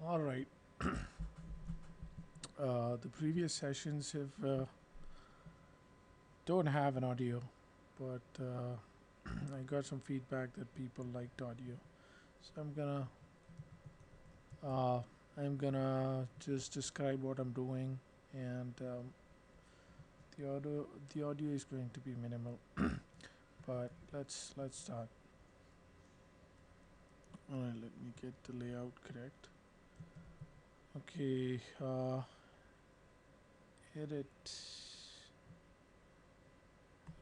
All right. The previous sessions have don't have an audio, but I got some feedback that people liked audio, so uh, I'm gonna just describe what I'm doing, and the audio is going to be minimal. But let's start. All right, let me get the layout correct. Okay, edit.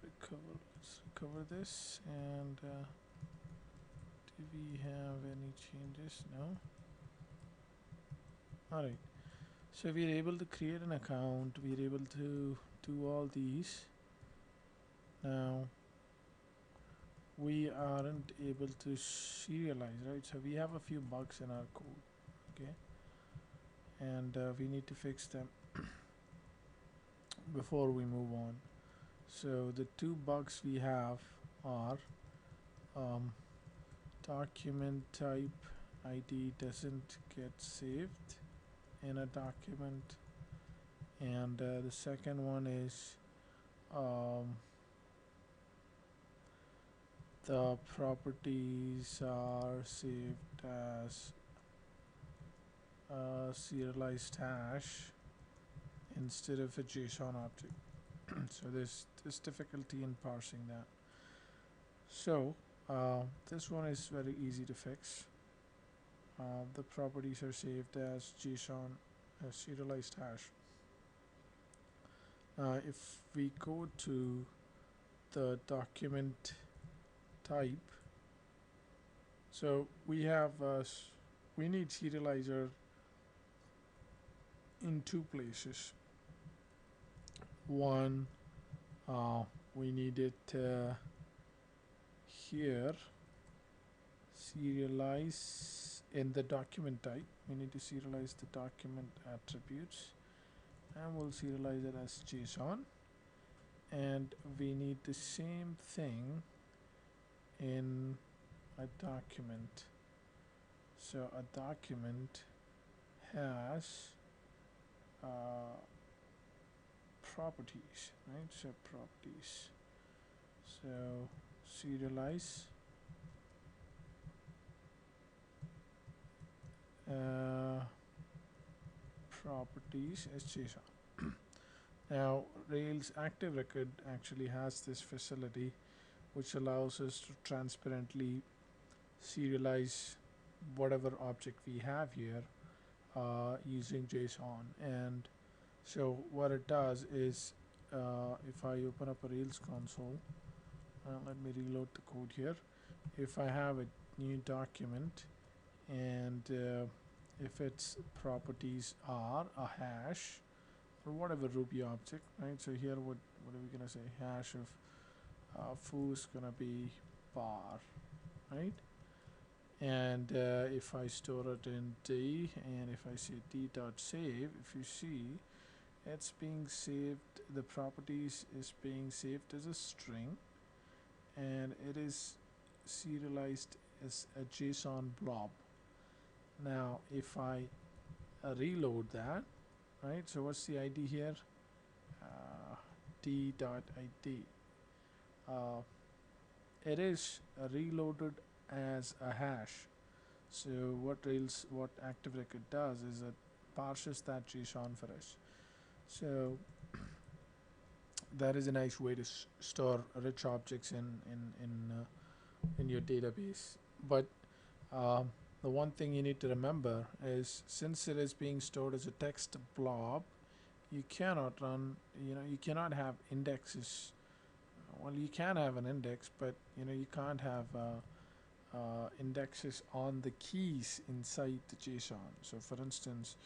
Let's recover this. And do we have any changes? No. All right. So we are able to create an account. We are able to do all these. Now we aren't able to serialize, right? So we have a few bugs in our code, okay, and we need to fix them before we move on. So the two bugs we have are um, document type ID doesn't get saved in a document, and the second one is um, the properties are saved as a serialized hash instead of a JSON object. So there's difficulty in parsing that. So this one is very easy to fix. The properties are saved as JSON, as serialized hash. If we go to the document type, so we have we need serializer in two places. One, we need it here, serialize in the document type. We need to serialize the document attributes, and we'll serialize it as JSON. And we need the same thing in a document. So a document has properties, right? So properties. So serialize properties as JSON. Now Rails Active Record actually has this facility which allows us to transparently serialize whatever object we have here using JSON. And so what it does is, if I open up a Rails console, let me reload the code here. If I have a new document, and if its properties are a hash or whatever Ruby object, right? So here, what are we gonna say? Hash of foo is gonna be bar, right? And if I store it in D, and if I say d.save, if you see, it's being saved, the properties is being saved as a string, and it is serialized as a JSON blob. Now if I reload that, right, so what's the ID here? D.id. It is reloaded as a hash. So what Active Record does is it parses that JSON for us. So that is a nice way to store rich objects in your database. But the one thing you need to remember is, since it is being stored as a text blob, you cannot run, you cannot have indexes. Well, you can have an index, but you can't have indexes on the keys inside the JSON. So for instance,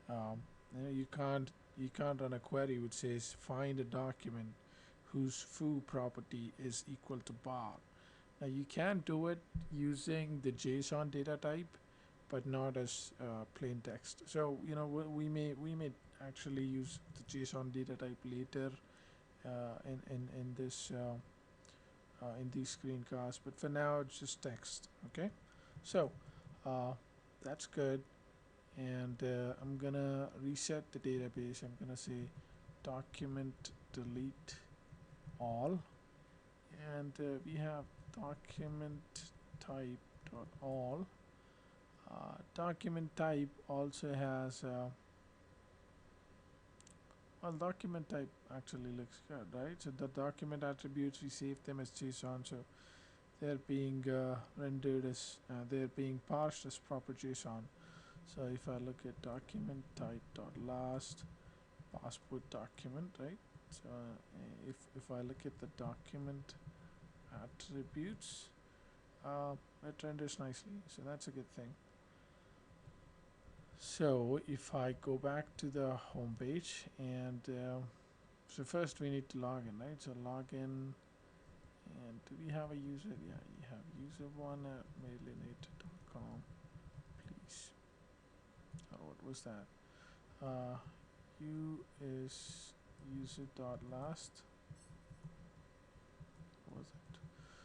you can't run a query which says find a document whose foo property is equal to bar. Now you can do it using the JSON data type, but not as plain text. So we may actually use the JSON data type later in this in these screencasts, but for now it's just text. Okay, so that's good. and I'm gonna reset the database. I'm gonna say document delete all, and we have document type dot all. Document type also has well, document type actually looks good, right? So the document attributes, we save them as JSON, so they're being rendered as they're being parsed as proper JSON. So if I look at document type dot last passport document, right? So if I look at the document attributes, it renders nicely, so that's a good thing. So if I go back to the home page, and so first we need to log in, right? So log in, and do we have a user? Yeah, you have user1 at mailinator.com. Please. Oh, what was that? U is user.last. What was it?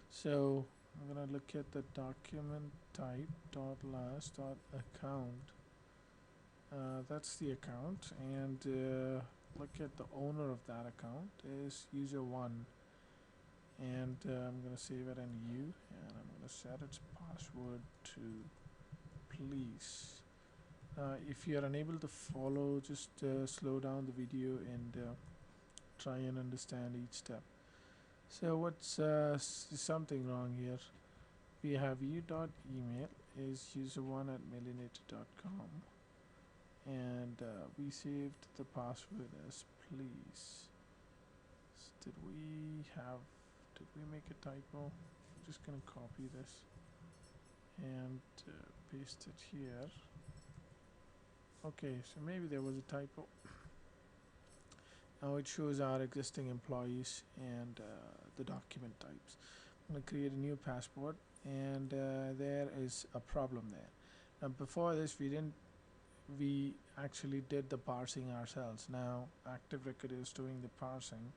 So I'm gonna look at the document type dot last dot account. That's the account, and look at the owner of that account is user1, and I'm gonna save it in U, and I'm gonna set its password to please. If you are unable to follow, just slow down the video and try and understand each step. So what's something wrong here? We have u.email is user1 at mailinator.com, and we saved the password as please. Did we make a typo? I'm just gonna copy this and paste it here. Okay, so maybe there was a typo. Now it shows our existing employees and the document types. I'm going to create a new passport, and there is a problem there. Now before this we actually did the parsing ourselves. Now Active Record is doing the parsing,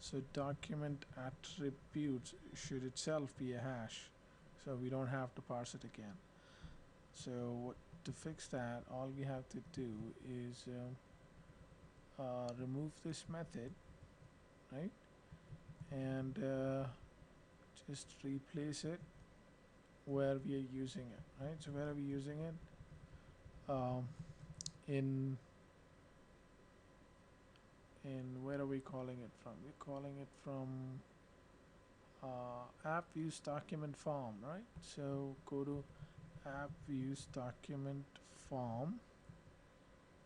so document attributes should itself be a hash, so we don't have to parse it again. So to fix that, all we have to do is remove this method, right, and just replace it where we are using it, right? So where are we using it? In where are we calling it from? We're calling it from app views document form, right? So go to app views document form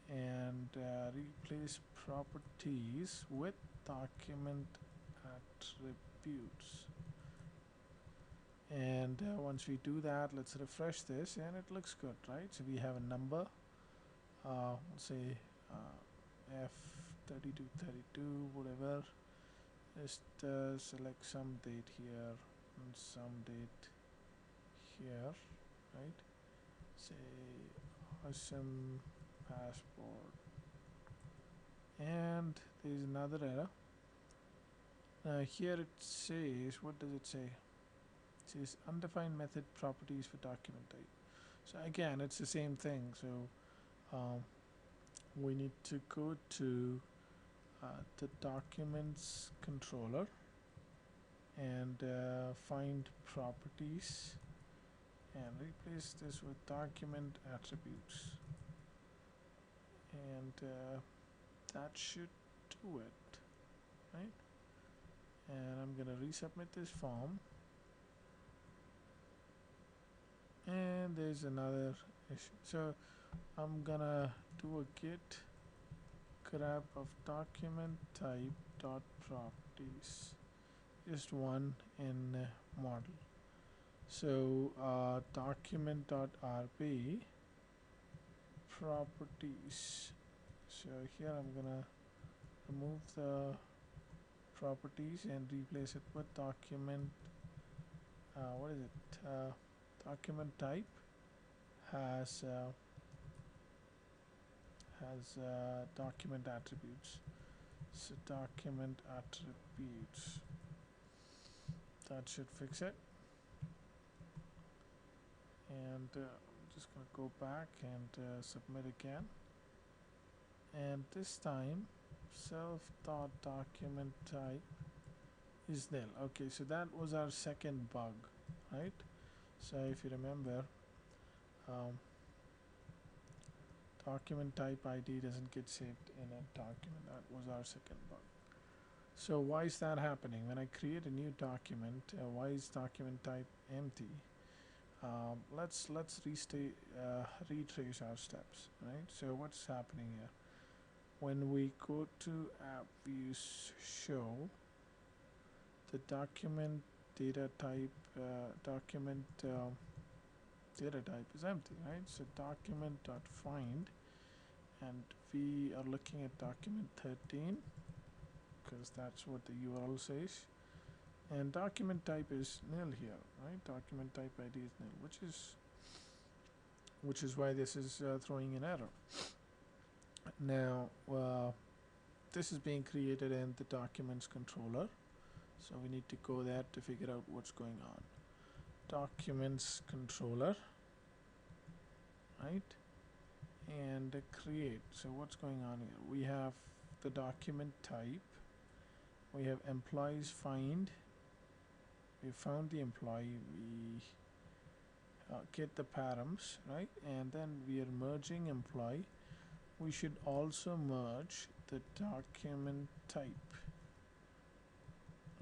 and replace properties with document attributes. And once we do that, let's refresh this, and it looks good, right? So we have a number, let's say F3232, whatever. Just select some date here and some date here, right? Say awesome passport, and there is another error. Now here it says, what does it say? It says undefined method properties for document type. So again, it's the same thing. So we need to go to the documents controller and find properties and replace this with document attributes, and that should do it, right? And I'm gonna resubmit this form, and there's another issue. So I'm gonna do a git grab of document type dot properties, just one in model. So document dot rb properties. So here I'm gonna remove the properties and replace it with document. What is it? Document type has document attributes. So document attributes, that should fix it. And just going to go back and submit again. And this time, self.document type is nil. Okay, so that was our second bug, right? So if you remember, um, document type ID doesn't get saved in a document. That was our second bug. So why is that happening? When I create a new document, why is document type empty? Let's retrace our steps, right? So what's happening here? When we go to app views show, the document data type data type is empty, right? So document.find, and we are looking at document 13 because that's what the URL says, and document type is nil here, right? Document type ID is nil, which is why this is throwing an error. Now this is being created in the documents controller, so we need to go there to figure out what's going on. Documents controller, right, and create. So what's going on here? We have the document type, we have employees find, we found the employee, we get the params, right, and then we are merging employee. We should also merge the document type,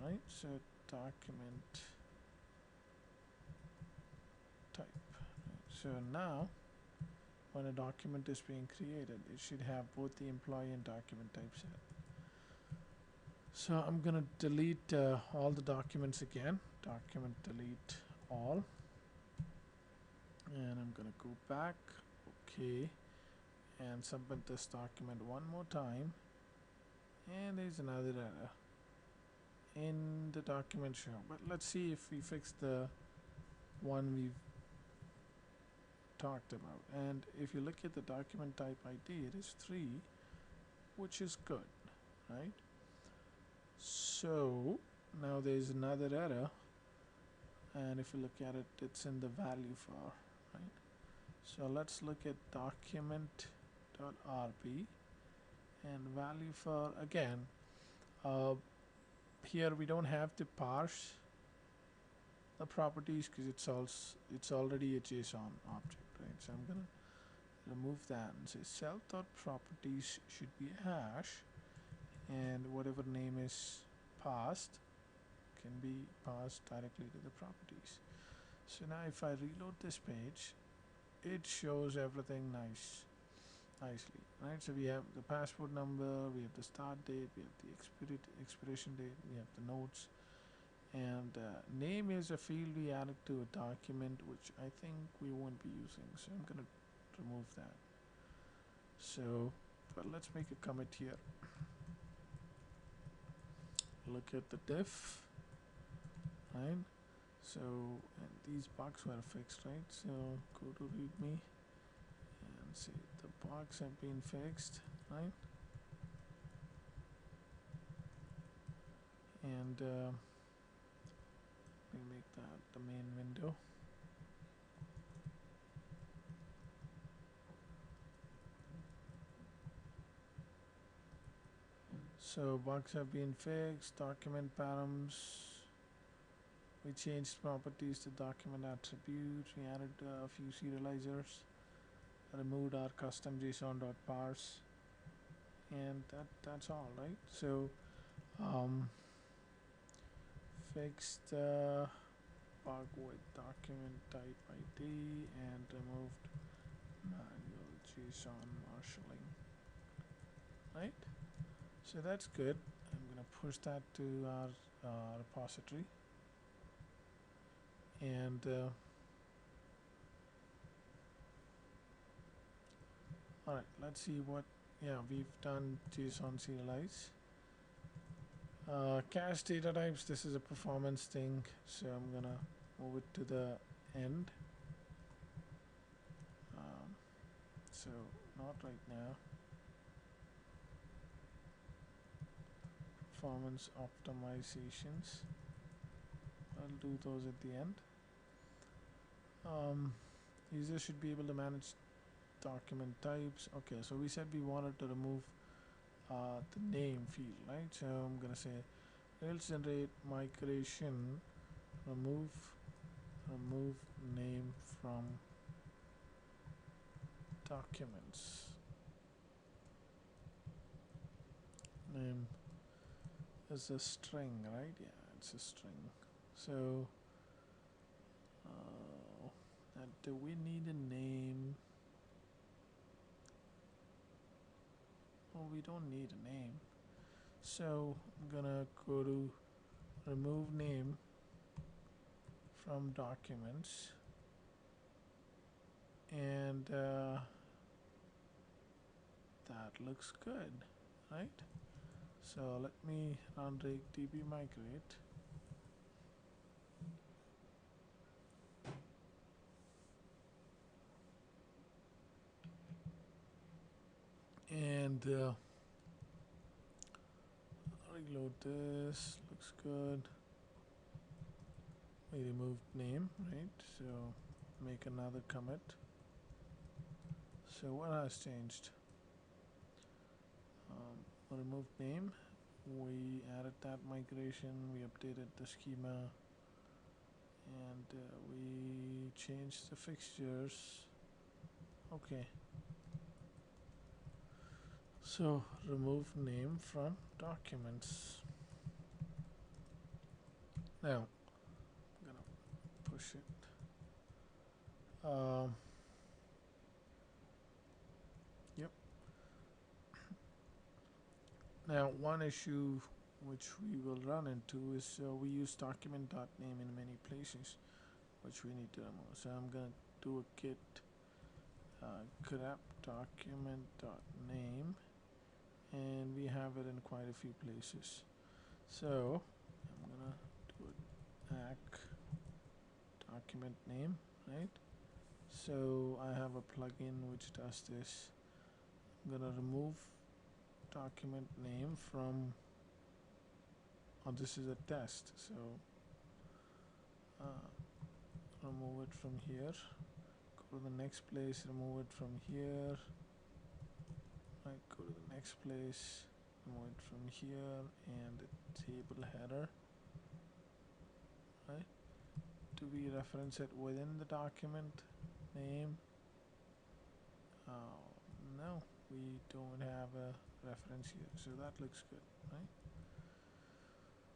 right? So document type. Right? So now when a document is being created, it should have both the employee and document type set. So I'm gonna delete all the documents again, document delete all, and I'm gonna go back, okay, and submit this document one more time, and there's another error in the document show. But let's see if we fix the one we've talked about. And if you look at the document type ID, it is 3, which is good, right? So now there's another error, and if you look at it, it's in the value for, right? So let's look at document.rb and value for again. Here we don't have to parse the properties because it's already a JSON object, right? So I'm gonna remove that and say self.properties should be a hash, and whatever name is passed can be passed directly to the properties. So now if I reload this page, it shows everything nicely, right? So we have the passport number, we have the start date, we have the expiration date, we have the notes, and name is a field we added to a document which I think we won't be using, so I'm gonna remove that. So but let's make a commit here. Look at the diff, right? So and these bugs were fixed, right? So go to readme and see the bugs have been fixed, right? And we make that the main window. So bugs have been fixed. Document params, we changed properties to document attribute, we added a few serializers, removed our custom json.parse, and that's all, right? So fixed bug with document type ID and removed manual JSON marshalling, right? So that's good. I'm gonna push that to our repository, and all right, let's see what, yeah, we've done JSON serialize. Cache data types, this is a performance thing, so I'm gonna move it to the end. So not right now. Performance optimizations, I'll do those at the end. Users should be able to manage document types. Okay, so we said we wanted to remove the name field, right? So I'm gonna say Rails generate migration, remove remove name from documents. Name is a string, right? Yeah, it's a string. So do we need a name? Well, we don't need a name. So I'm gonna go to remove name from documents, and that looks good, right? So let me run db migrate, and reload this. Looks good. We removed name, right? So make another commit. So what has changed? Removed name. We added that migration. We updated the schema, and we changed the fixtures. Okay. So remove name from documents. Now I'm gonna push it. Yep. Now one issue which we will run into is we use document.name in many places, which we need to remove. So I'm gonna do a git grep document.name, and we have it in quite a few places. So I'm gonna do an ack document name, right? So I have a plugin which does this. I'm gonna remove document name from, oh, this is a test, so remove it from here, go to the next place, remove it from here, right, go to the next place, remove it from here, and the table header, right? Do we reference it within the document name? No, we don't have a reference here, so that looks good, right?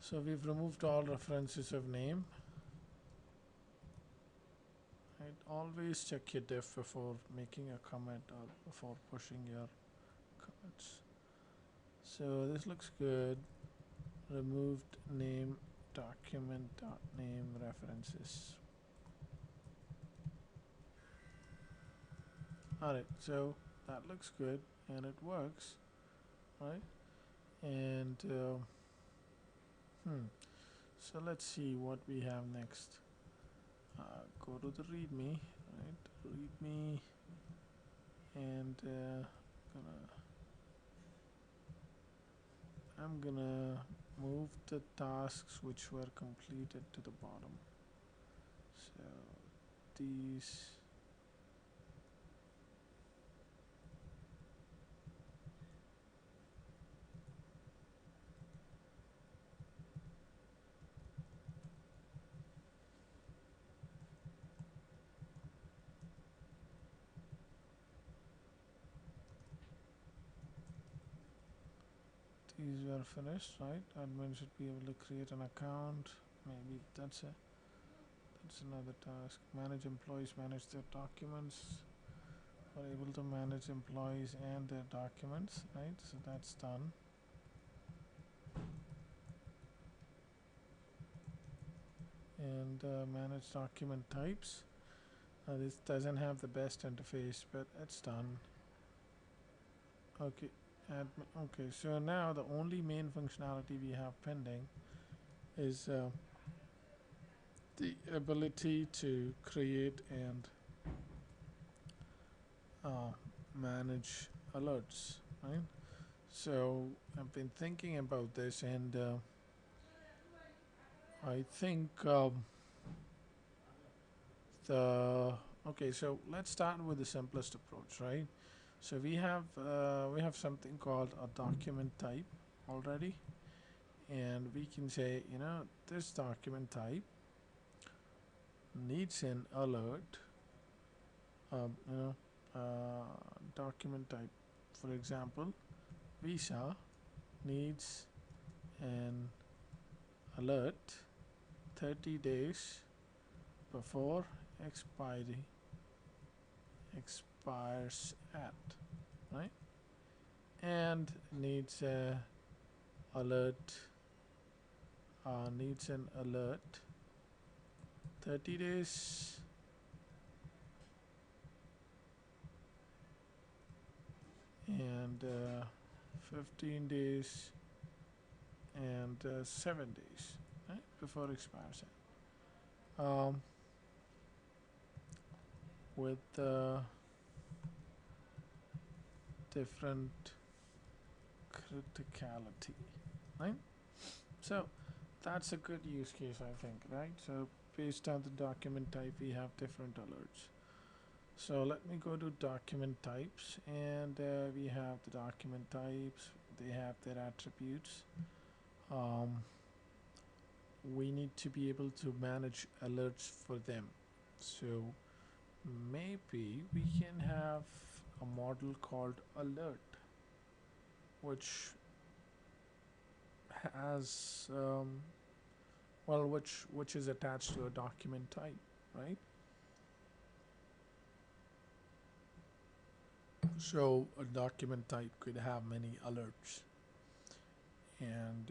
So we've removed all references of name. Right, always check your diff before making a comment or before pushing your comments. So this looks good. Removed name document.name references. Alright, so that looks good and it works, right? And so let's see what we have next. Go to the readme, right? Readme, and I'm gonna move the tasks which were completed to the bottom. So these were finished, right? Admin should be able to create an account. Maybe that's another task. Manage employees, manage their documents. We're able to manage employees and their documents, right? So that's done. And manage document types. This doesn't have the best interface, but it's done. Okay, okay. So now the only main functionality we have pending is the ability to create and manage alerts, right? So I've been thinking about this, and I think the Okay, so let's start with the simplest approach, right? So we have something called a document type already, and we can say, this document type needs an alert. Um, you know, Document type, for example, visa needs an alert 30 days before expiry expires at, right? And alert needs an alert 30 days and 15 days and 7 days, right, before it expires at. With different criticality, right? So that's a good use case, I think, right? So based on the document type, we have different alerts. So let me go to document types, and we have the document types. They have their attributes. Um, we need to be able to manage alerts for them. So maybe we can have a model called alert, which has which is attached to a document type, right? So a document type could have many alerts, and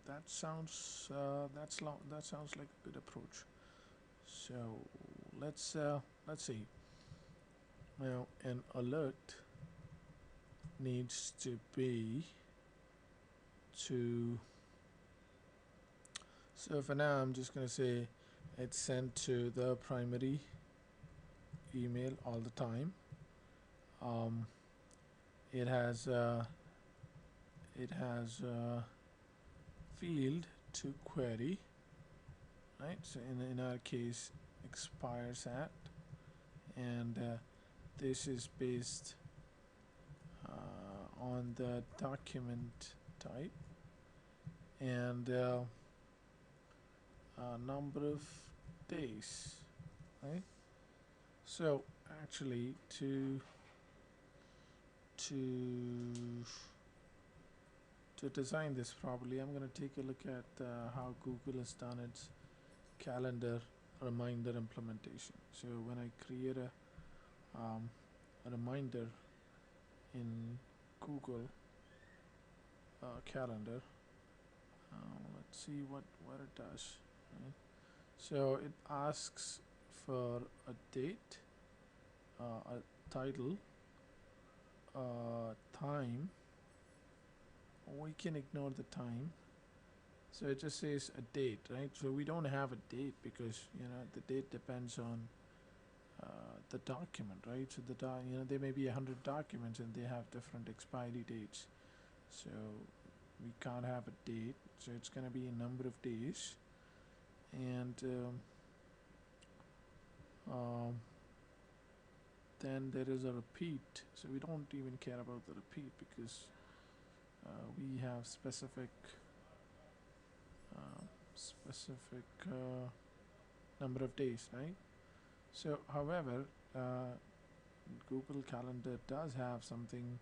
that sounds like a good approach. So let's see. Now an alert needs to be to. So for now, I'm just gonna say it's sent to the primary email all the time. Um, it has field to query, right? So in our case, expires at, and this is based on the document type and number of days, right? So actually, to to design this properly, I'm going to take a look at how Google has done its calendar reminder implementation. So when I create a reminder in Google Calendar, let's see what it does. Right? So it asks for a date, a title, time. We can ignore the time. So it just says a date, right? So we don't have a date because the date depends on the document, right? So there may be 100 documents and they have different expiry dates. So we can't have a date. So it's going to be a number of days, and then there is a repeat. So we don't even care about the repeat because we have specific number of days, right? So, however, Google Calendar does have something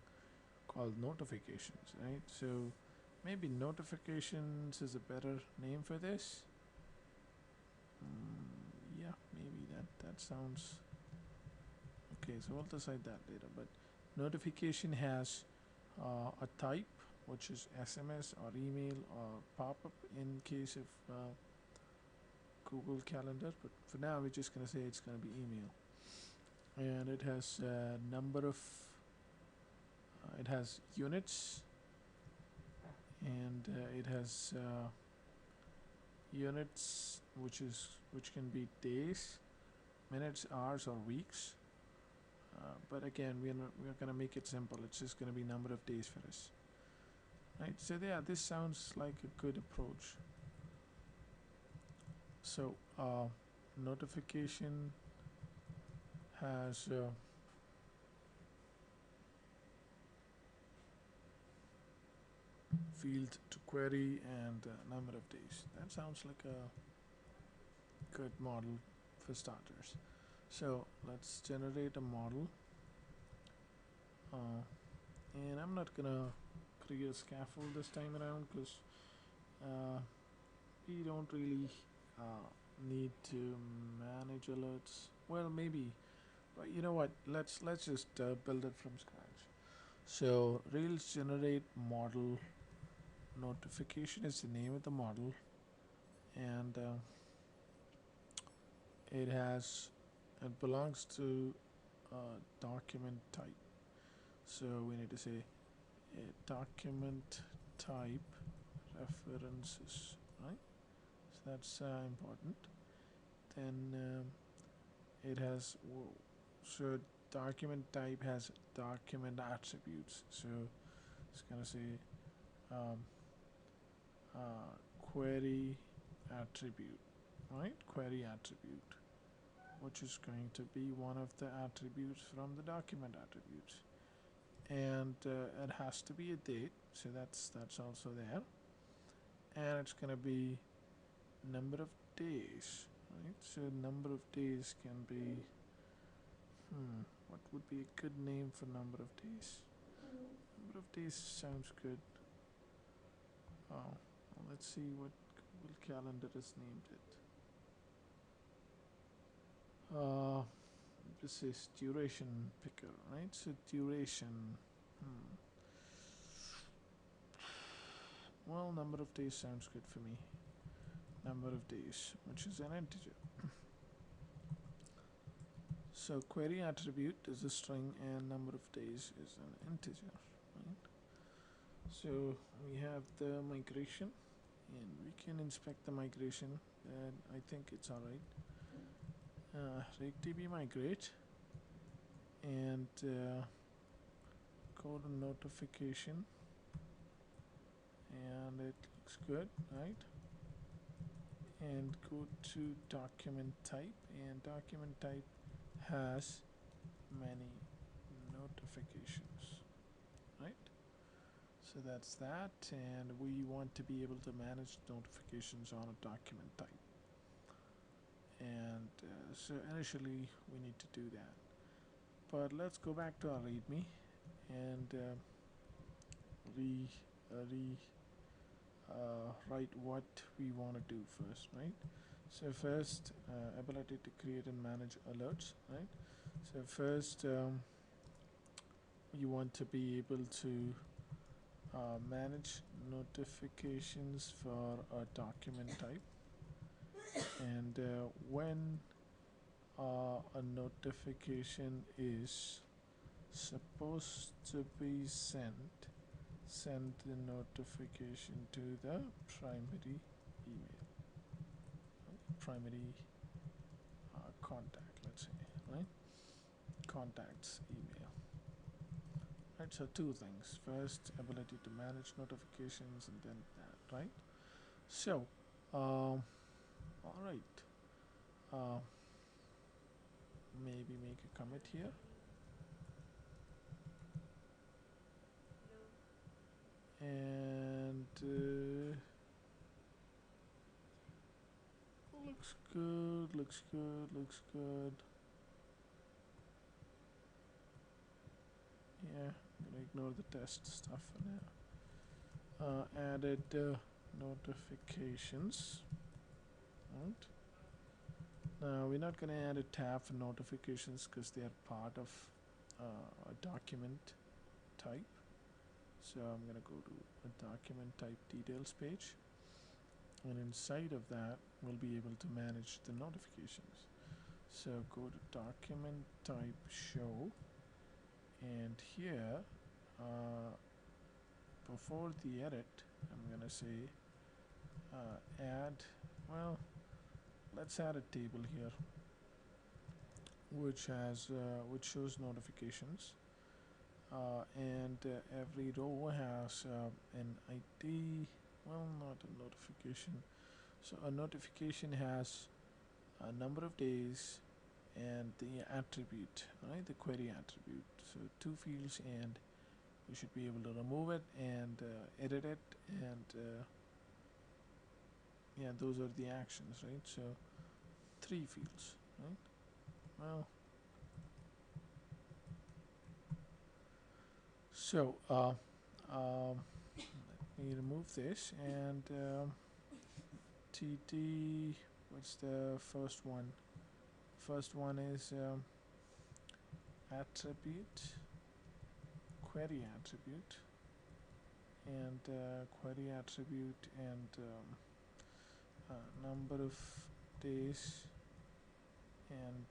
called notifications, right? So maybe notifications is a better name for this. Yeah, maybe that sounds okay. So we'll decide that later. But notification has a type, which is SMS or email or pop-up in case of Google Calendar. But for now, we're just gonna say it's gonna be email, and it has number of it has units, and it has units which can be days, minutes, hours, or weeks. But again, we're gonna make it simple. It's just gonna be number of days for us, right? So yeah, this sounds like a good approach. So notification has field to query and number of days. That sounds like a good model for starters. So let's generate a model, and I'm not gonna create a scaffold this time around because uh, we don't really uh, need to manage alerts. Well, maybe, but you know what? Let's just build it from scratch. So Rails generate model notification is the name of the model, and it has it belongs to document type. So we need to say a document type references, right? So that's important. Then it has so document type has document attributes. So it's gonna say um, query attribute, right? Query attribute, which is going to be one of the attributes from the document attributes, and it has to be a date, so that's also there, and it's going to be number of days, right? So number of days can be what would be a good name for number of days? Number of days sounds good. Oh, well, let's see what Google Calendar has named it. This is duration picker, right? So duration. Hmm. Well, number of days sounds good for me. Number of days, which is an integer. So query attribute is a string and number of days is an integer, right? So we have the migration, and we can inspect the migration, and I think it's alright. RegDB migrate, and go to notification, and it looks good, right? And go to document type, and document type has many notifications, right? So that's that, and we want to be able to manage notifications on a document type, and so initially we need to do that. But let's go back to our readme and re write what we want to do first, right? So first, ability to create and manage alerts, right? So first, you want to be able to manage notifications for a document type, and when a notification is supposed to be sent, send the notification to the primary email, primary contact, let's say, right? Contacts email. Right, so two things. First, ability to manage notifications, and then that, right? So, all right. Maybe make a commit here. And looks good, looks good, looks good. Yeah, I'm gonna ignore the test stuff for now. Added notifications. Right. Now we're not gonna add a tab for notifications because they are part of a document type. So I'm gonna go to a document type details page, and inside of that we'll be able to manage the notifications. So go to document type show, and here before the edit I'm gonna say add, well, let's add a table here which has which shows notifications, and every row has an ID, well, not a notification. So a notification has a number of days and the attribute, right? The query attribute. So two fields, and you should be able to remove it and edit it, and yeah, those are the actions, right? So three fields, right? Well, so let me remove this, and TT, what's the first one? First one is attribute, query attribute, and query attribute, and number of days, and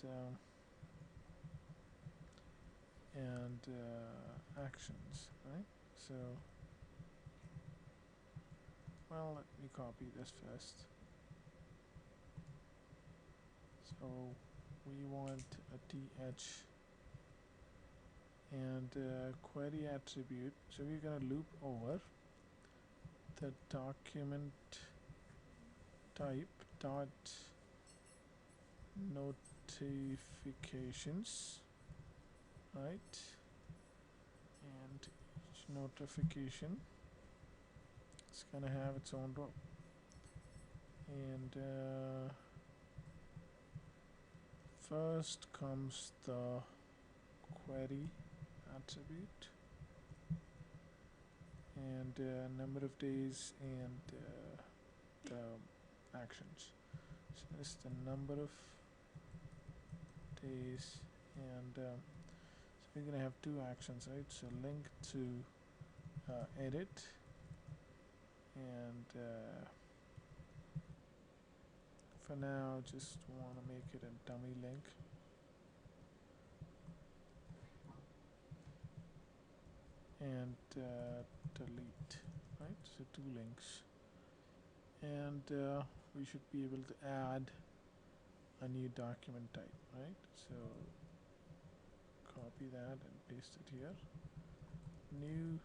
actions, right? So, well, let me copy this first. So we want a th and query attribute. So we're gonna loop over the document type dot notifications, right? And each notification is gonna have its own row, and first comes the query attribute, and number of days, and the actions. So this is the number of days, and so we're gonna have two actions, right? So link to edit, and for now just want to make it a dummy link, and delete, right? So two links, and we should be able to add a new document type, right? So copy that and paste it here. New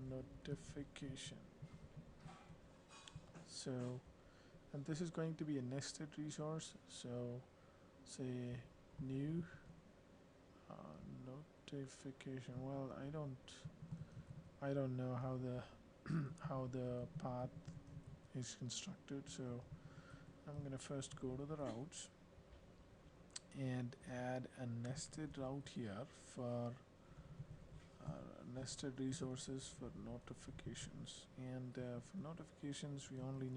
notification. So, and this is going to be a nested resource. So say new notification. Well, I don't know how the how the path is constructed. So I'm gonna first go to the routes and add a nested route here for nested resources for notifications, and for notifications we only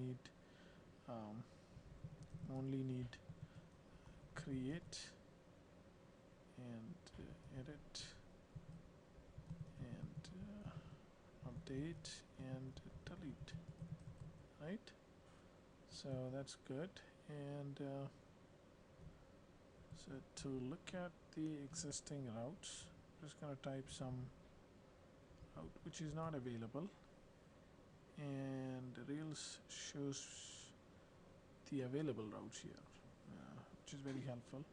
need create, and edit, and update, and delete, right? So that's good. And so to look at the existing routes, I'm just gonna type some route which is not available, and Rails shows the available routes here, which is very helpful.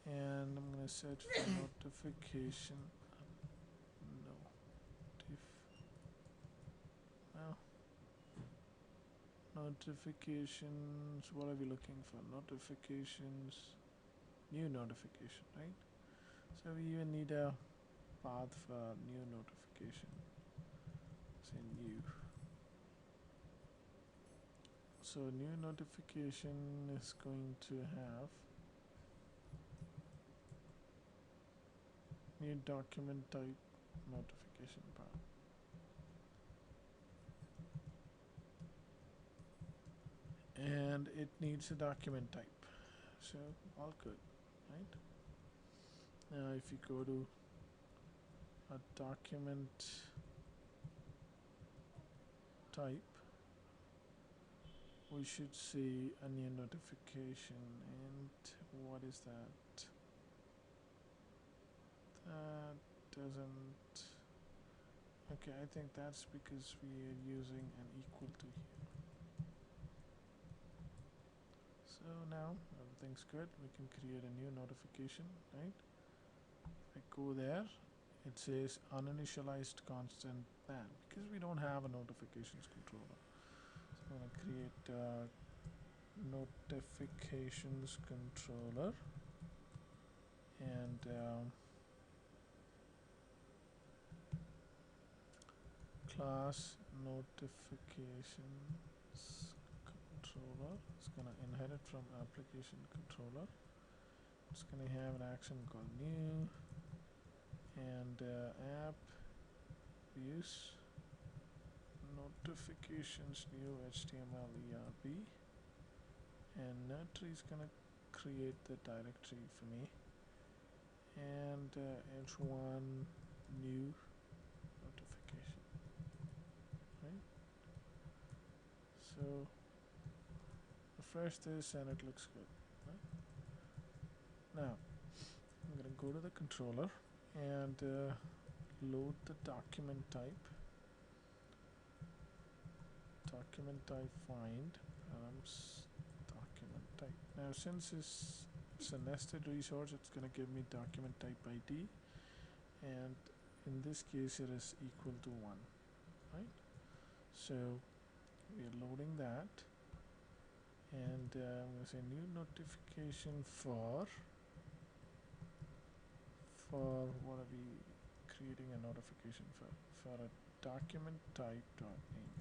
And I'm gonna search for notification. Notifications. What are we looking for? Notifications. New notification, right? So we even need a path for new notification. Say new. So new notification is going to have new document type notification path. And it needs a document type. So all good, right? Now if you go to a document type, we should see a new notification. And what is that? That doesn't. Okay, I think that's because we are using an equal to here. So now everything's good. We can create a new notification, right? I go there, it says uninitialized constant ban because we don't have a notifications controller. So I'm going to create a notifications controller, class notifications controller is going to inherit from application controller. It's going to have an action called new, and app views notifications new HTML ERB, and Nurtry is going to create the directory for me, and h1 new notification, right? So refresh this and it looks good, right? Now I'm going to go to the controller and load the document type find document type. Now since it's a nested resource, it's going to give me document type ID, and in this case it is equal to 1, right? So we are loading that, and I'm going to say new notification for what are we creating a notification for a document type dot name,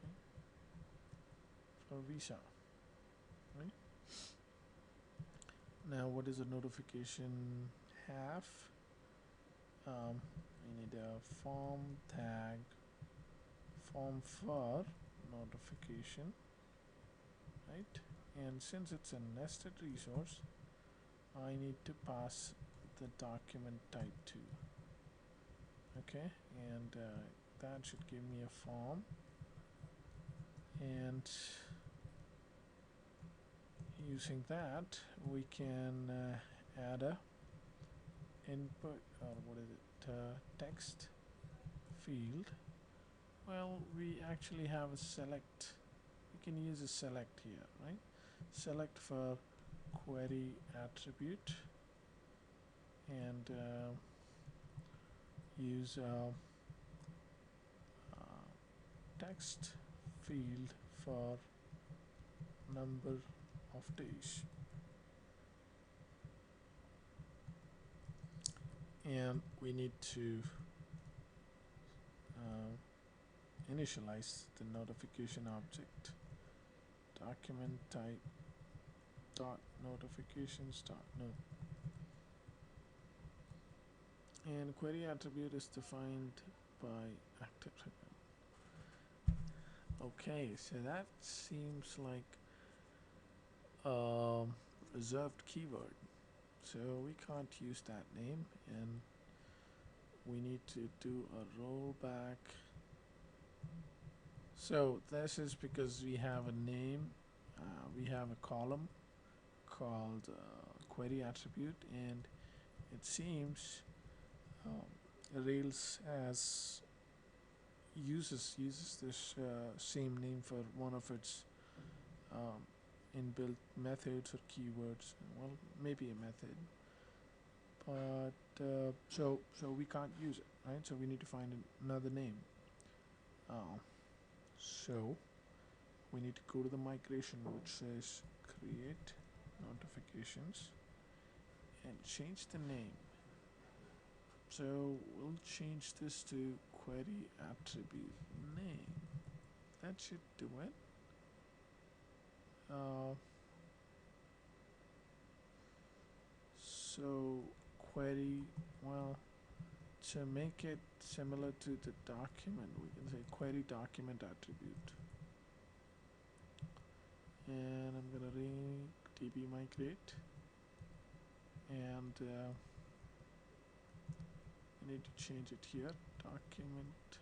okay? For visa, right? Now what does a notification have? We need a form tag form for notification, right? And since it's a nested resource, I need to pass the document type too, okay? And that should give me a form, and using that we can add a input, or what is it, text field. Well, we actually have a select. We can use a select here, right? Select for query attribute, and use text field for number of days, and we need to initialize the notification object document type dot notifications dot new, and query attribute is defined by active record. Okay, so that seems like reserved keyword, so we can't use that name, and we need to do a rollback. So this is because we have a name, we have a column called query attribute, and it seems Rails uses this same name for one of its inbuilt methods or keywords. Well, maybe a method, but so we can't use it, right? So we need to find another name. So we need to go to the migration, which says create notifications, and change the name. So we'll change this to query attribute name. That should do it. So query, well, to make it similar to the document, we can say query document attribute, and I'm gonna db migrate, and I need to change it here, document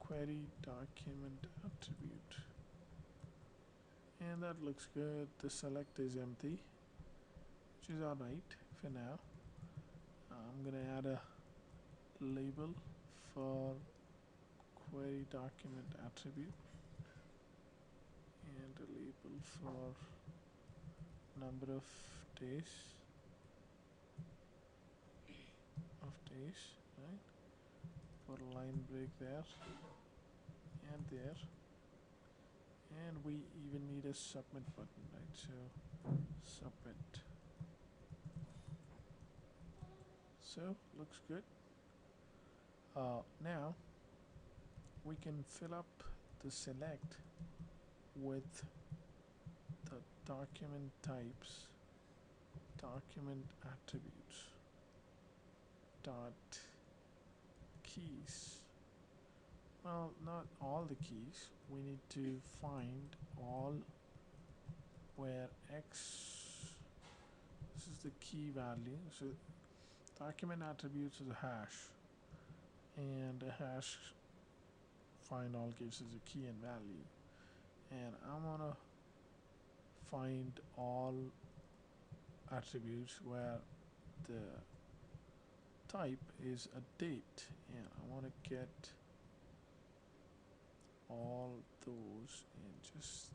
query document attribute, and that looks good. The select is empty, which is alright for now. I'm gonna add a label for query document attribute, and a label for number of days, right? For a line break there and there, and we even need a submit button, right? So submit. So looks good. Now we can fill up the select with the document types, document attributes, dot keys. Well, not all the keys. We need to find all where x, this is the key value. So document attributes is a hash, and a hash find all gives us a key and value. And I'm gonna find all attributes where the type is a date, and I want to get all those and just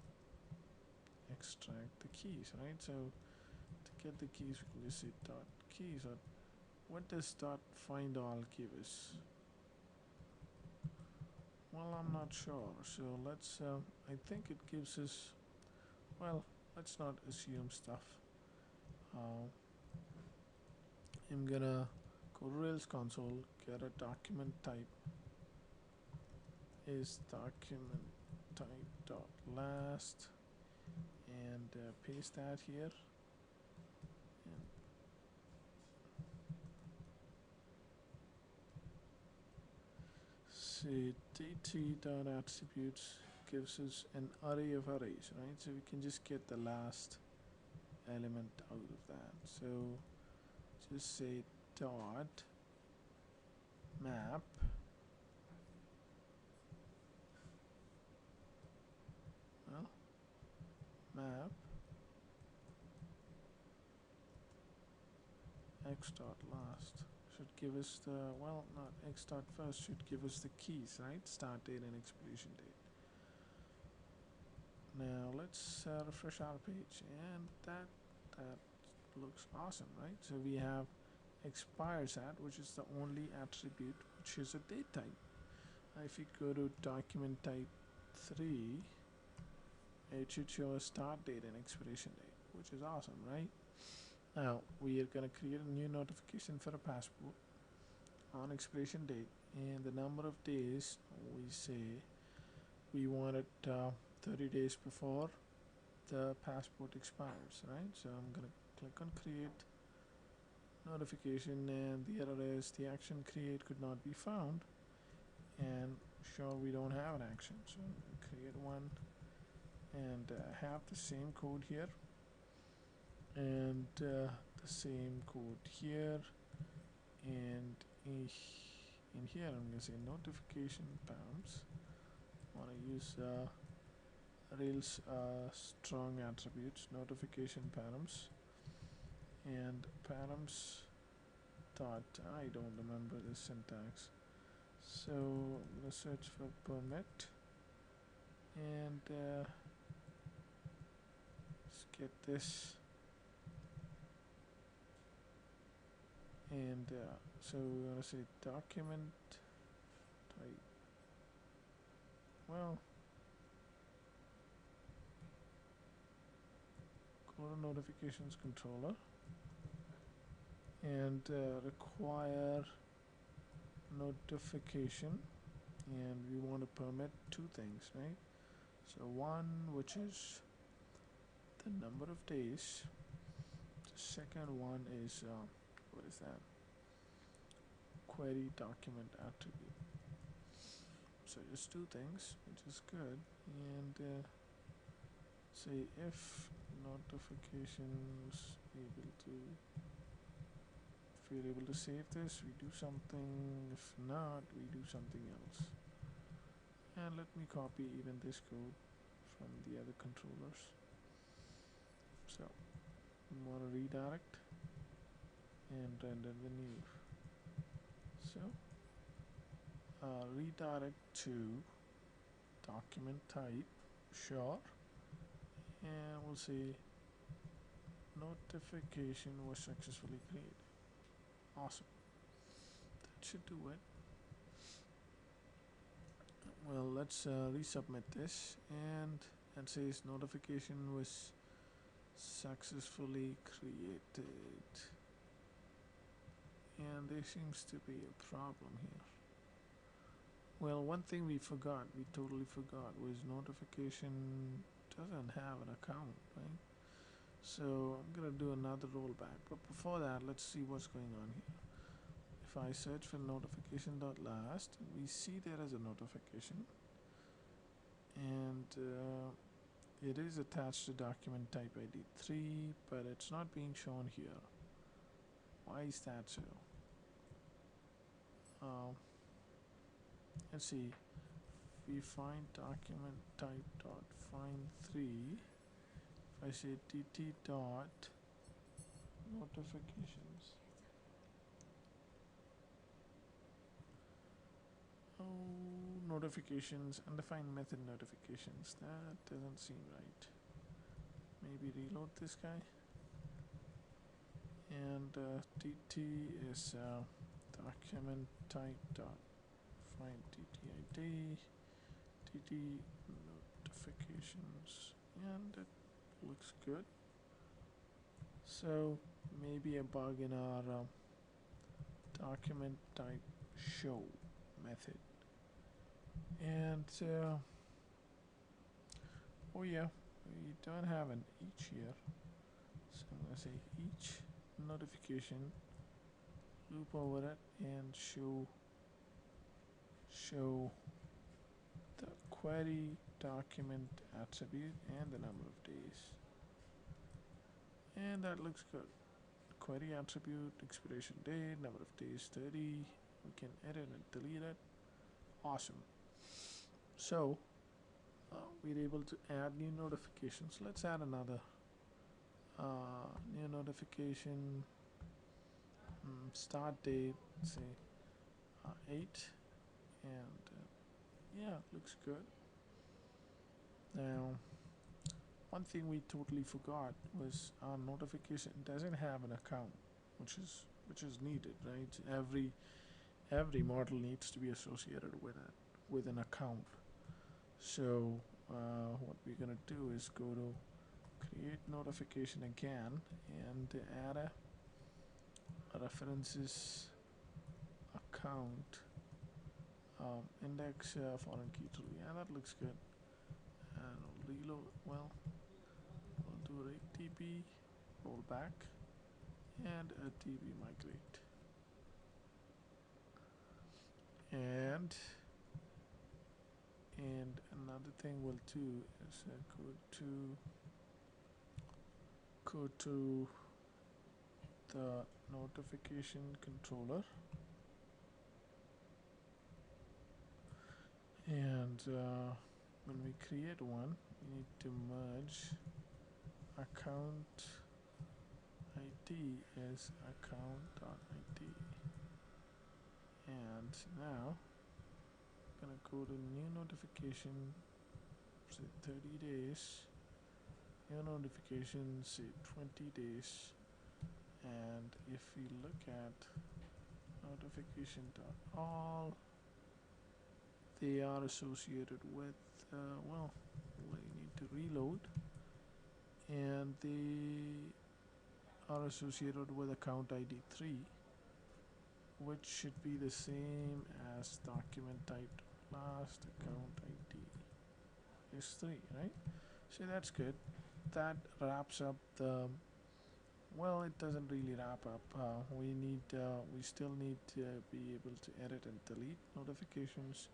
extract the keys, right? So to get the keys, we can just say dot keys. Or what does dot find all give us? Well, I'm not sure. So let's. I think it gives us. Well, let's not assume stuff. I'm gonna go to Rails console, get a document type is document type dot last, and paste that here. And say dt dot attributes gives us an array of arrays, right? So we can just get the last element out of that. So just say dot map map x dot last should give us the, well, not x dot first, should give us the keys, right? Start date and expiration date. Now let's refresh our page, and that looks awesome, right? So we have expires at, which is the only attribute which is a date type. If you go to document type 3, it should show a start date and expiration date, which is awesome, right? Now we are going to create a new notification for a passport on expiration date, and the number of days, we say we want it 30 days before the passport expires, right? So I'm going to click on create notification, and the error is the action create could not be found, and sure, we don't have an action. So create one and have the same code here and the same code here, and in here I'm going to say notification params. I want to use Rails strong attributes, notification params, and params dot, I don't remember the syntax, so I'm going to search for permit, and let's get this, and so we're going to say document type, well, go to notifications controller and require notification, and we want to permit two things, right? So one, which is the number of days. The second one is what is that? Query document attribute. So just two things, which is good. And say if notifications able to, if we're able to save this, we do something. If not, we do something else. And let me copy even this code from the other controllers. So we want to redirect and render the new. So redirect to document type, sure, and we'll say notification was successfully created. Awesome. That should do it. Well, let's resubmit this, and it says notification was successfully created, and there seems to be a problem here. Well, one thing we totally forgot, was notification doesn't have an account, right? So I'm gonna do another rollback, but before that, let's see what's going on here. If I search for notification.last, we see there is a notification, and it is attached to document type ID 3, but it's not being shown here. Why is that so? Let's see. We find document type dot find 3. If I say tt dot notifications. Oh, notifications, undefined method notifications. That doesn't seem right. Maybe reload this guy. And tt is document type dot find ttid tt notifications, and it looks good. So maybe a bug in our document type show method. And oh yeah, we don't have an each here, so I'm gonna say each notification, loop over it, and show the query document attribute and the number of days, and that looks good. Query attribute, expiration date, number of days 30. We can edit and delete it. Awesome. So we're able to add new notifications. Let's add another new notification. Start date, say 8, and yeah, looks good. Now, one thing we totally forgot was our notification doesn't have an account, which is needed, right? Every model needs to be associated with an account. So what we're gonna do is go to create notification again and add a references account index foreign key true. Yeah, that looks good. And we'll reload. Well, we'll do rake db rollback and a db migrate. And another thing we'll do is go to the notification controller, and when we create one, we need to merge account ID as account.id. And now I'm gonna go to new notification, say 30 days, new notification, say 20 days, and if we look at notification.all, they are associated with well, we need to reload, and they are associated with account ID 3, which should be the same as document type last account ID is 3, right? So that's good. That wraps up the, well, it doesn't really wrap up. We still need to be able to edit and delete notifications.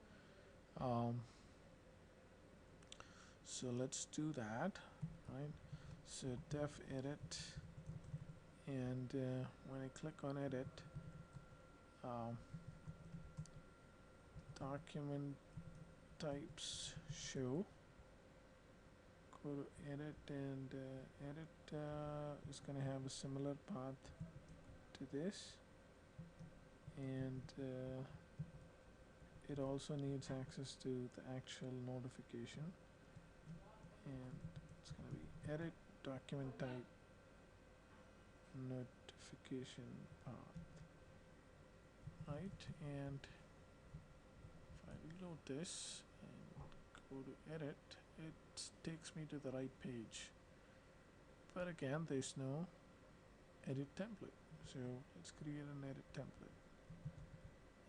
So let's do that, right? So def edit, and when I click on edit, document types show, go to edit, and edit is going to have a similar path to this, and it also needs access to the actual notification, and it's going to be edit document type notification path, right? And if I reload this and go to edit, it takes me to the right page, but again there's no edit template. So let's create an edit template.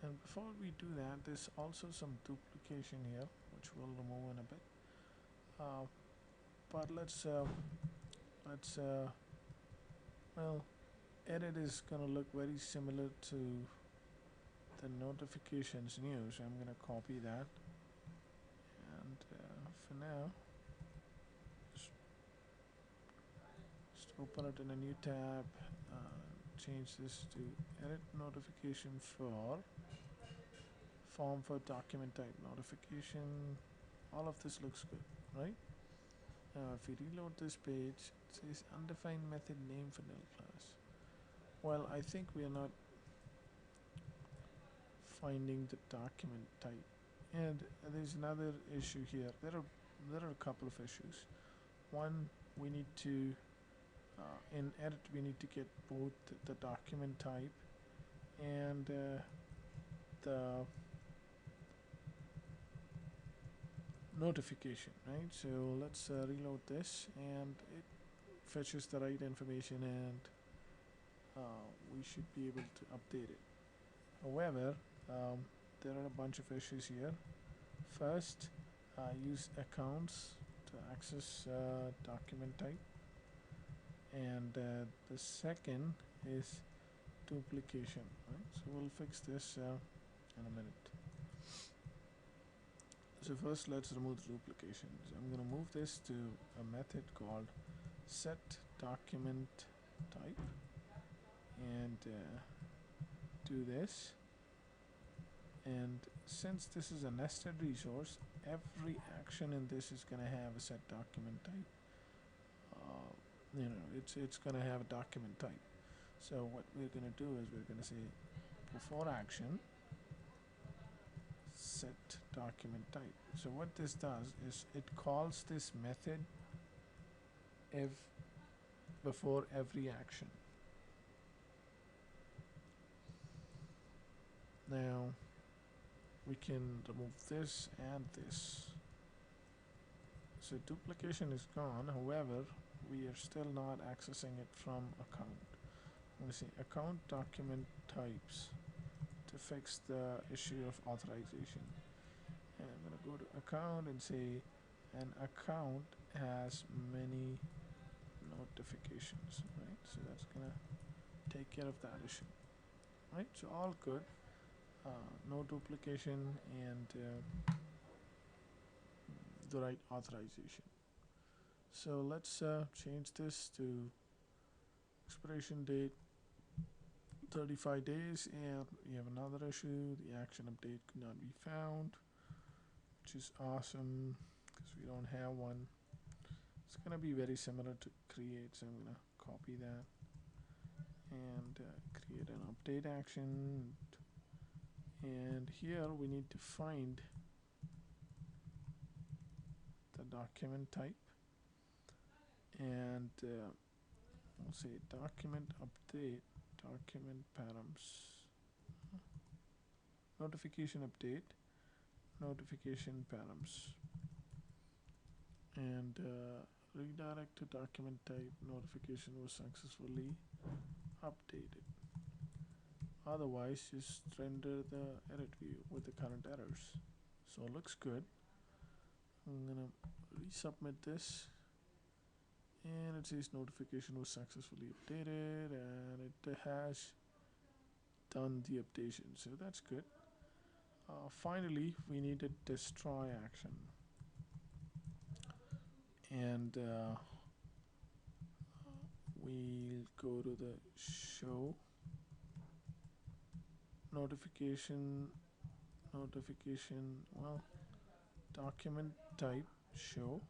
And before we do that, there's also some duplication here, which we'll remove in a bit. Uh, but let's well, edit is gonna look very similar to the notifications new, so I'm gonna copy that. And for now, just open it in a new tab. Change this to edit notification for form for document type notification. All of this looks good, right? Now if we reload this page, it says undefined method name for null class. Well, I think we are not finding the document type. And there's another issue here. There are a couple of issues. One, we need to in edit we need to get both the document type and the notification, right? So let's reload this, and it fetches the right information, and we should be able to update it. However, there are a bunch of issues here. First, use accounts to access document type, and the second is duplication, right? So we'll fix this in a minute. So first let's remove the duplication. So I'm going to move this to a method called set document type, and do this. And since this is a nested resource, every action in this is going to have a set document type. It's going to have a document type. So what we're going to do is we're going to say before action set document type. So what this does is it calls this method if before every action. Now we can remove this and this. So duplication is gone. However, we are still not accessing it from account. I'm going to say account document types to fix the issue of authorization. And I'm going to go to account and say an account has many notifications, right? So that's going to take care of that issue, right? So all good. No duplication and the right authorization. So let's change this to expiration date 35 days, and we have another issue. The action update could not be found, which is awesome because we don't have one. It's going to be very similar to create, so I'm going to copy that and create an update action. And here we need to find the document type, and we'll say document update, document params, notification update, notification params, and redirect to document type. Notification was successfully updated. Otherwise, just render the edit view with the current errors. So it looks good. I'm gonna resubmit this, and it says notification was successfully updated, and it has done the updation, so that's good. Finally, we need a destroy action, and we'll go to the show notification, well, document type show.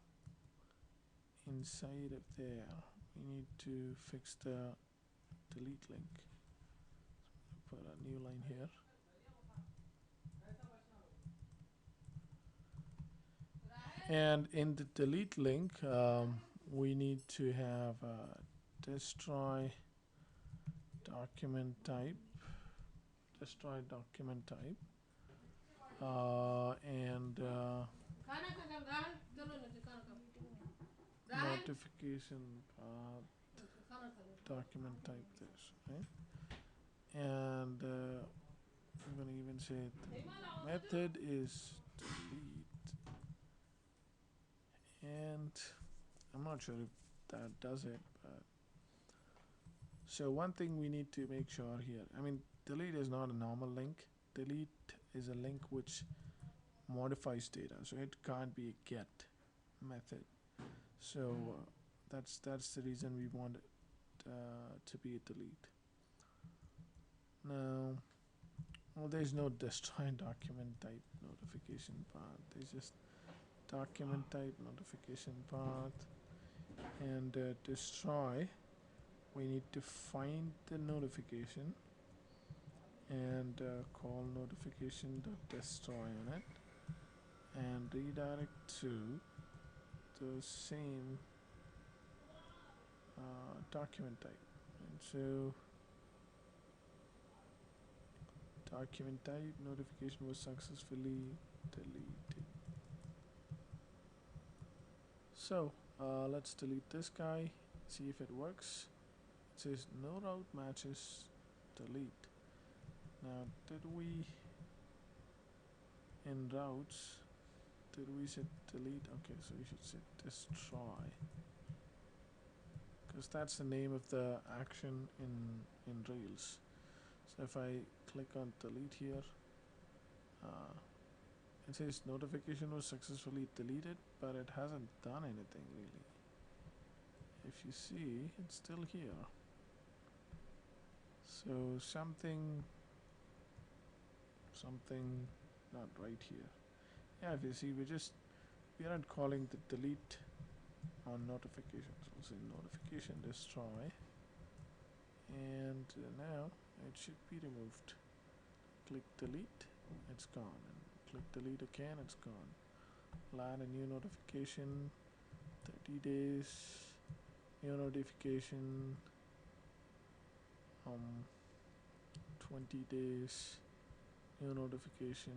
Inside of there we need to fix the delete link. So put a new line here, and in the delete link we need to have destroy document type, and notification document type this, right? And I'm gonna even say the method is delete, and I'm not sure if that does it, but so one thing we need to make sure here, I mean, delete is not a normal link. Delete is a link which modifies data, so it can't be a get method. So that's the reason we want it to be a delete. Now, well, there's no destroy document type notification path. There's just document type notification path, and destroy. We need to find the notification and call notification.destroy on it, and redirect to the same document type. And so document type notification was successfully deleted. So let's delete this guy, see if it works. It says no route matches delete. Now, did we in routes, did we set delete? Okay, so we should set destroy, because that's the name of the action in Rails. So if I click on delete here, it says notification was successfully deleted, but it hasn't done anything really. If you see, it's still here. So something not right here. Yeah, if you see, we aren't calling the delete on notifications. We'll say notification destroy, and now it should be removed. Click delete, it's gone, and click delete again, it's gone. I'll add a new notification, 30 days, new notification, 20 days, new notification,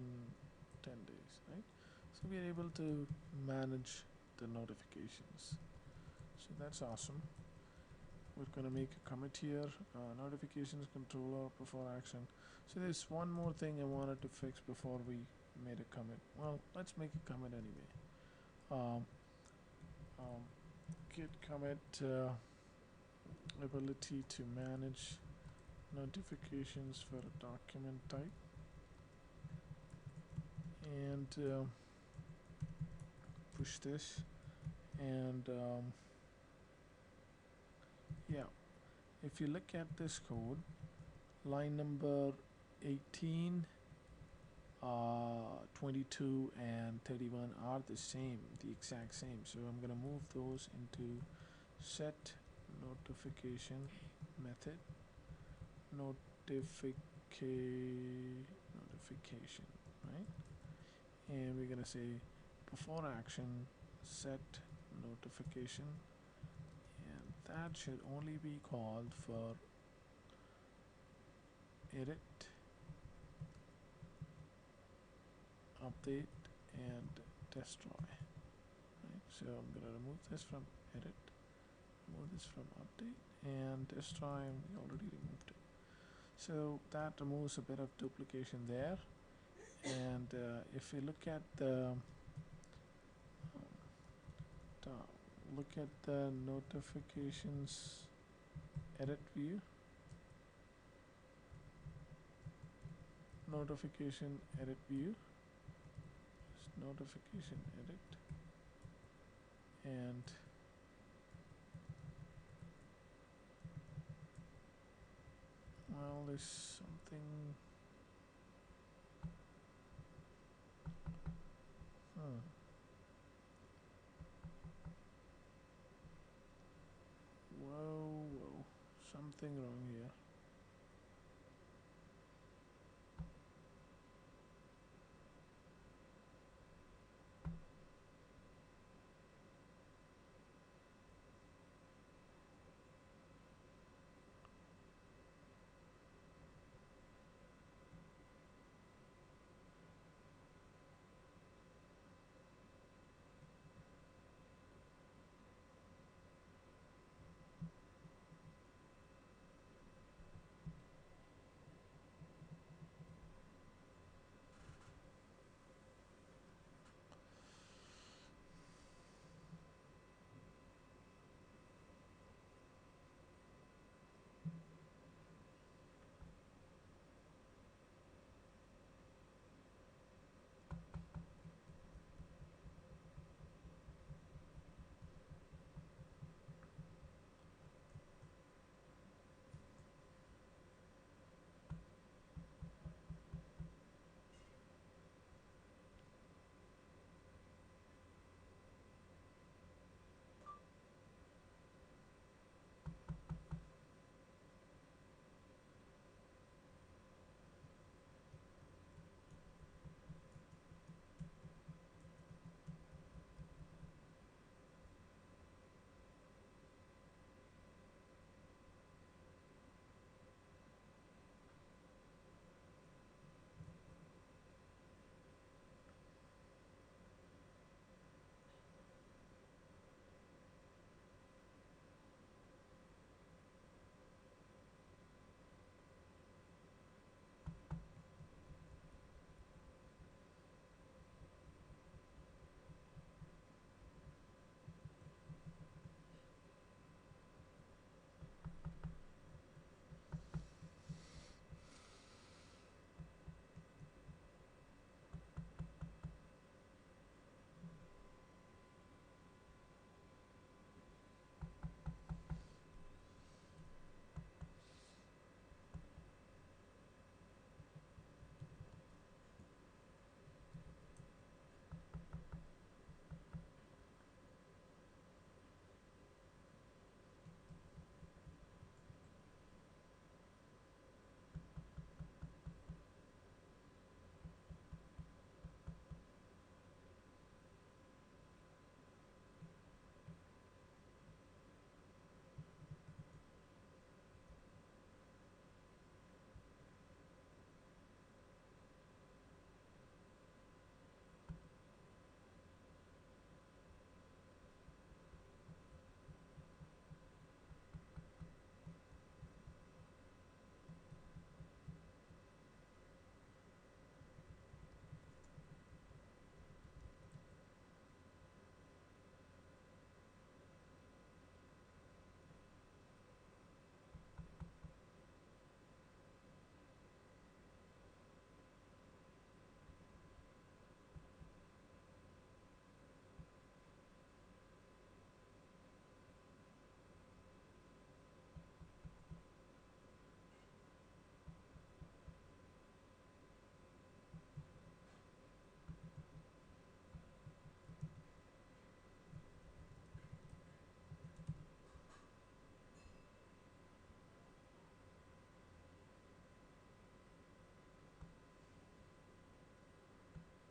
10 days, right? So we are able to manage the notifications. So that's awesome. We're going to make a commit here, notifications controller before action. So there's one more thing I wanted to fix before we made a commit. Well, let's make a commit anyway. Git commit ability to manage notifications for a document type, and push this, and yeah, if you look at this code, line number 18, 22 and 31 are the same, the exact same. So I'm going to move those into set notification method notification, right? And we're going to say before action set notification, and that should only be called for edit, update, and destroy, right? So I'm going to remove this from edit, remove this from update, and destroy, and we already removed it. So that removes a bit of duplication there. And if you look at the notifications edit view, notification edit view, notification edit, and well, there's something